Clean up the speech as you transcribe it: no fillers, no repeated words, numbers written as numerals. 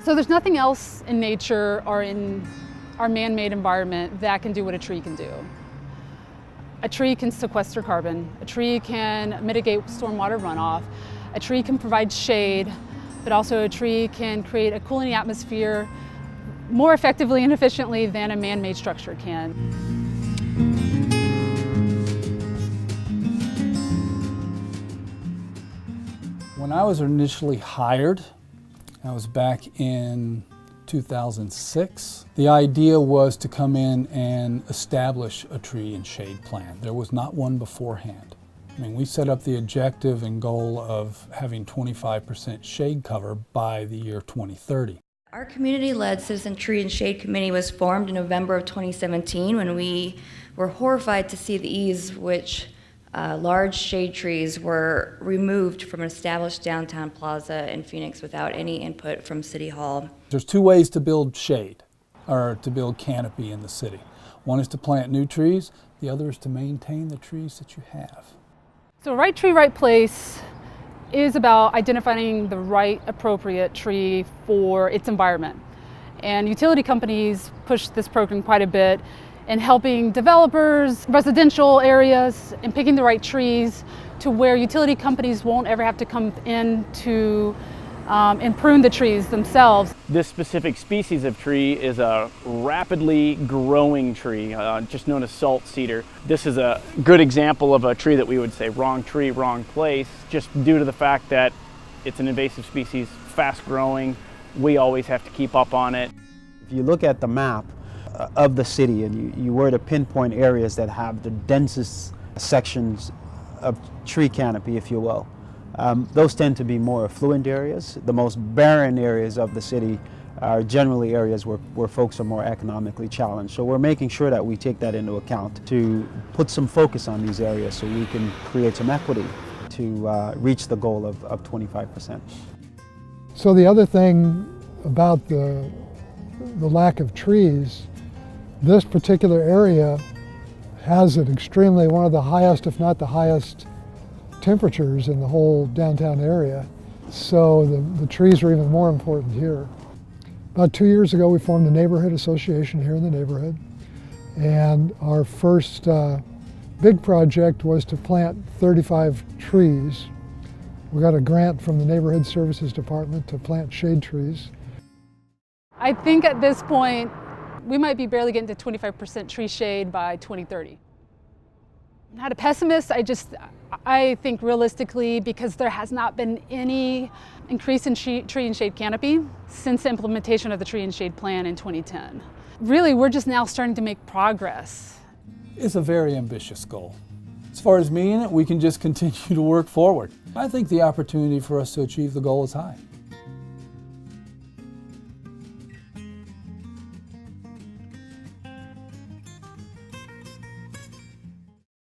So there's nothing else in nature or in our man-made environment that can do what a tree can do. A tree can sequester carbon, a tree can mitigate stormwater runoff, a tree can provide shade, but also a tree can create a cooling atmosphere more effectively and efficiently than a man-made structure can. When I was initially hired, I was back in 2006. The idea was to come in and establish a tree and shade plan. There was not one beforehand. I mean, we set up the objective and goal of having 25% shade cover by the year 2030. Our community-led Citizen Tree and Shade Committee was formed in November of 2017 when we were horrified to see the ease which large shade trees were removed from an established downtown plaza in Phoenix without any input from City Hall. There's two ways to build shade, or to build canopy in the city. One is to plant new trees, the other is to maintain the trees that you have. So right tree, right place is about identifying the right appropriate tree for its environment. And utility companies push this program quite a bit in helping developers, residential areas, and picking the right trees to where utility companies won't ever have to come in to and prune the trees themselves. This specific species of tree is a rapidly growing tree, just known as salt cedar. This is a good example of a tree that we would say wrong tree, wrong place, just due to the fact that it's an invasive species, fast growing. We always have to keep up on it. If you look at the map of the city and you were to pinpoint areas that have the densest sections of tree canopy, if you will, those tend to be more affluent areas. The most barren areas of the city are generally areas where folks are more economically challenged. So we're making sure that we take that into account to put some focus on these areas so we can create some equity to reach the goal of 25%. So the other thing about the lack of trees, this particular area has an extremely, one of the highest, if not the highest, temperatures in the whole downtown area. So the trees are even more important here. About 2 years ago, we formed a neighborhood association here in the neighborhood. And our first big project was to plant 35 trees. We got a grant from the Neighborhood Services Department to plant shade trees. I think at this point, we might be barely getting to 25% tree shade by 2030. I'm not a pessimist, I think realistically, because there has not been any increase in tree and shade canopy since the implementation of the Tree and Shade Plan in 2010. Really, we're just now starting to make progress. It's a very ambitious goal. As far as meeting it, we can just continue to work forward. I think the opportunity for us to achieve the goal is high.